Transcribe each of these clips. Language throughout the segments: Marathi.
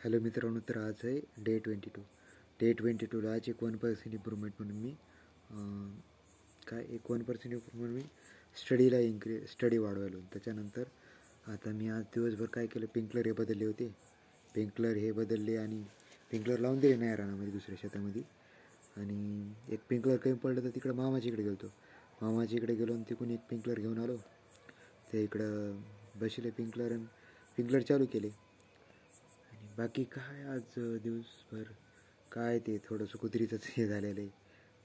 हॅलो मित्रांनो, तर आज आहे डे 22ला आज एक 1% इम्प्रूव्हमेंट म्हणून मी काय एक 1% इम्प्रूव्हमेंट मी स्टडी वाढवायलो. त्याच्यानंतर आता मी आज दिवसभर काय केलं, पिंकलर हे बदलले होते. पिंकलर हे बदलले आणि पिंकलर लावून दिले नाही रानामध्ये दुसऱ्या शेतामध्ये. आणि एक पिंकलर कमी पडलं तर तिकडं मामाच्या इकडे गेलो. मामाच्या इकडे गेलो आणि तिकडून एक पिंकलर घेऊन आलो. ते इकडं बसले पिंकलर आणि पिंकलर चालू केले. आणि बाकी काय आज दिवसभर काय ते थोडंसं कुत्रीचंच हे झालेलं आहे.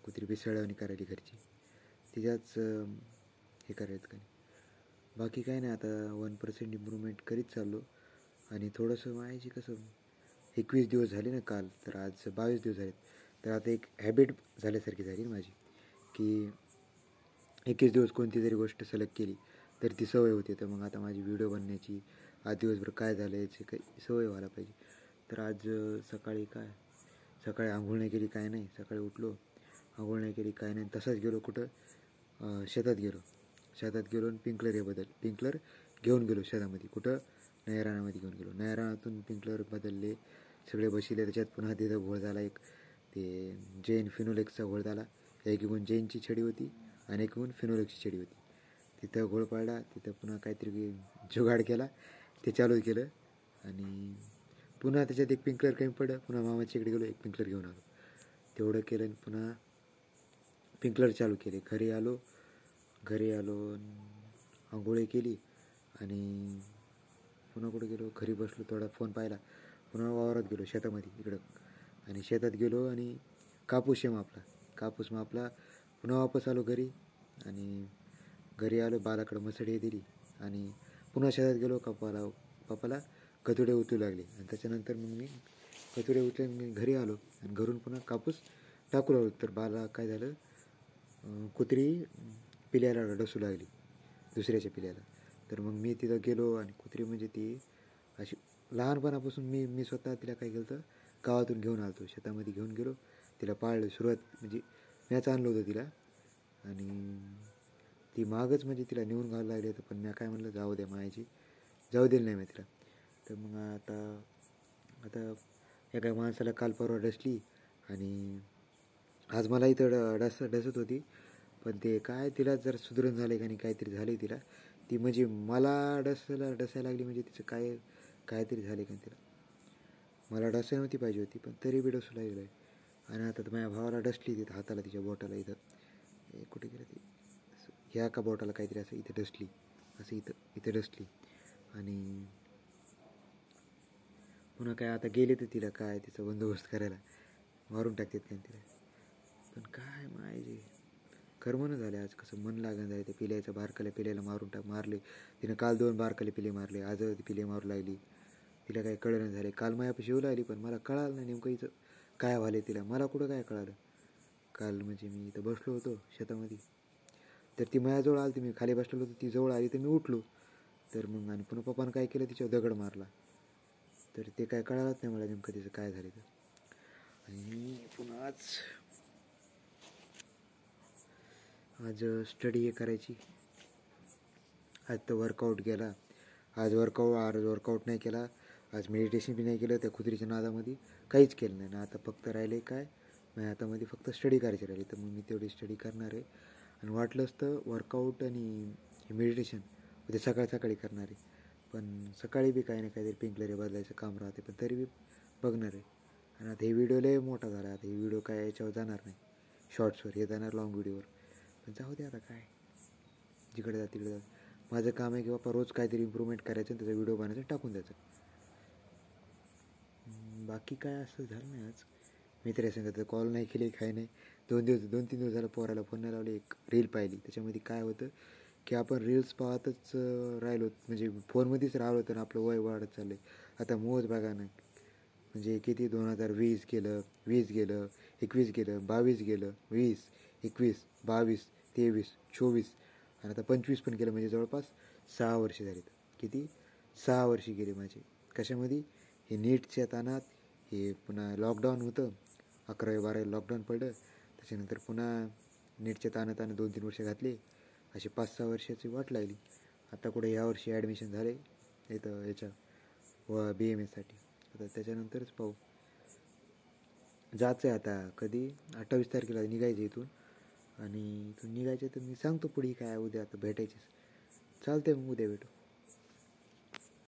कुत्री पिसळवणी करायली घरची, तिच्याच हे करायचं का नाही. बाकी काय नाही, आता 1% इम्प्रूव्हमेंट करीत चाललो. आणि थोडंसं माहिती कसं 21 दिवस झाले ना काल, तर आज 22 दिवस झालेत. तर आता एक हॅबिट झाल्यासारखी झाली माझी, की 21 दिवस कोणती तरी गोष्ट सलग केली तर ती सवय होते. तर मग आता माझी व्हिडिओ बनण्याची, आज दिवसभर काय झालं याची काही सवय व्हायला पाहिजे. तर आज सकाळी आंघोळ नाही केली, काय नाही. सकाळी उठलो, आंघोळ नाही केली, काय नाही. तसाच गेलो कुठं, शेतात गेलो आणि पिंकलर घेऊन गेलो शेतामध्ये. कुठं, नयरानामध्ये घेऊन गेलो. नयरानातून पिंकलर बदलले, सगळे बसले. त्याच्यात पुन्हा तिथं घोळ झाला एक, ते जैन फिनोलेक्सचा घोळ झाला. एक इकून जैनची छडी होती आणि एक इकून फिनोलेक्सची छडी होती. तिथं घोळ पाडला. तिथं पुन्हा काहीतरी जुगाड केला, ते चालू केलं. आणि पुन्हा त्याच्यात एक पिंकलर कमी पडलं. पुन्हा मामाच्या इकडे गेलो, एक पिंकलर घेऊन आलो. तेवढं केलं आणि पुन्हा पिंकलर चालू केले. घरी आलो आंघोळी केली आणि पुन्हा कुठे गेलो, घरी बसलो, थोडा फोन पाहिला. पुन्हा वावरात गेलो शेतामध्ये इकडं. आणि शेतात गेलो आणि कापूस मापला. पुन्हा वापस आलो घरी. आणि घरी आलो, बालाकडं मसडी दिली. आणि पुन्हा शेतात गेलो, पप्पाला कतुडे उचलू लागले. आणि त्याच्यानंतर मग मी कतुडे उचले मी घरी आलो. आणि घरून पुन्हा कापूस टाकू लागलो. तर बाला काय झालं, कुत्री पिल्याला डसू लागली, दुसऱ्याच्या पिल्याला. तर मग मी तिथं गेलो आणि कुत्री म्हणजे ती अशी लहानपणापासून मी स्वतः तिला काय केलं, तर गावातून घेऊन आलो, शेतामध्ये घेऊन गेलो. तिला पाळलं. सुरुवात म्हणजे मॅच आणलं होतं तिला. आणि ती मागच म्हणजे तिला नेऊन घालायला लागली होतं. पण मी काय म्हणलं, जाऊ द्या मायाची, जाऊ दिलं नाही मी तिला. तर मग आता एका माणसाला काल परवा डसली आणि आज मला इथं डसत होती. पण ते काय, तिला जर सुधरण झाले का नाही, काहीतरी झाले तिला. ती म्हणजे मला डसायला लागली, म्हणजे तिचं काहीतरी झाले का तिला. मला डसायला नव्हती पाहिजे होती, पण तरी बी डसू लागलं आहे. आणि आता माझ्या भावाला डसली तिथं हाताला, तिच्या बोटाला इथं कुठे गेलं ते, ह्या का बोटाला काहीतरी असं इथं डसली, असं इथं डसली. आणि पुन्हा काय आता गेले तर तिला काय तिचा बंदोबस्त करायला मारून टाकतात काय तिला. पण काय माहिती कर्मनं झाले आज, कसं मन लागण झाले. ते पिल्याचं बारकाल्या पिल्याला मारले तिनं. काल 2 बारकाले पिले मारले, आज ती पिले मारू लागली. तिला काही कळलं झाले. काल मायापाशी येऊ लागली, पण मला कळालं नाही नेमकं इथं काय व्हाले तिला. मला कुठं काय कळालं. काल म्हणजे मी इथं बसलो होतो शेतामध्ये, तर ती माझ्याजवळ आली. मी खाली बसलेलो होतो, ती जवळ आली, तर मी उठलो. तर मग आणि पुन्हा पप्पानं काय केलं, तिच्यावर दगड मारला. तर ते काय कळालंच नाही मला नेमकं तिचं काय झालं तर. आणि पुन्हा आज स्टडी हे करायची. आज तर वर्कआउट गेला. आज वर्कआउट नाही केला. आज मेडिटेशन बी नाही केलं. त्या कुत्रीच्या नादामध्ये काहीच केलं नाही ना. आता फक्त राहिले काय, माझ्या हातामध्ये फक्त स्टडी करायची राहिली. तर मग मी तेवढी स्टडी करणार आहे. आणि वाटलंच तर वर्कआउट आणि मेडिटेशन उद्या सकाळी करणार आहे. पण सकाळी बी काही ना काहीतरी पिंकलर बदलायचं काम राहते, पण तरी बी बघणार आहे. आणि आता हे व्हिडिओ लय मोठा झाला. आता हे व्हिडिओ काय याच्यावर जाणार नाही, शॉर्ट्सवर, हे जाणार लॉंग व्हिडिओवर. पण जाऊ दे आता, काय जिकडे जा तिकडे जा. माझं काम आहे की बाबा रोज काहीतरी इम्प्रूव्हमेंट करायचं आणि त्याचा व्हिडिओ बनायचं, टाकून द्यायचं. बाकी काय असं झालं नाही. आज मित्र सांगत कॉल नाही केली, काय नाही. 2-3 दिवस झालं पोराला फोन नाही लावले. एक रील पाहिली, त्याच्यामध्ये काय होतं की आपण रील्स पाहतच राहिलो, म्हणजे फोनमध्येच राहिलो होतं. आपलं वय वाढत चाललं आहे. आता मोज बघा ना, म्हणजे किती 2020 गेलं, 20 गेलं, 21 गेलं, 22 गेलं, 20, 21, 22, 23, 24 आणि आता 25 पण गेलं. म्हणजे जवळपास 6 वर्ष झालीत. किती, 6 वर्षी गेली माझी. कशामध्ये, हे नीटच्या ताणात, हे पुन्हा लॉकडाऊन होतं, 11-12 लॉकडाऊन पडलं. त्याच्यानंतर पुन्हा नीटच्या ताणात 2-3 वर्ष घातले. अशी 5-6 वर्षाची वाट लागली. आता कुठे ह्या वर्षी ॲडमिशन झाले इथं याच्या BMSसाठी. आता त्याच्यानंतरच पाहू. जायचं आहे आता कधी 28 तारखेला निघायचं इथून. आणि इथून निघायचं तर मी सांगतो पुढे काय उद्या आता भेटायचीच. चालते मग उद्या भेटू.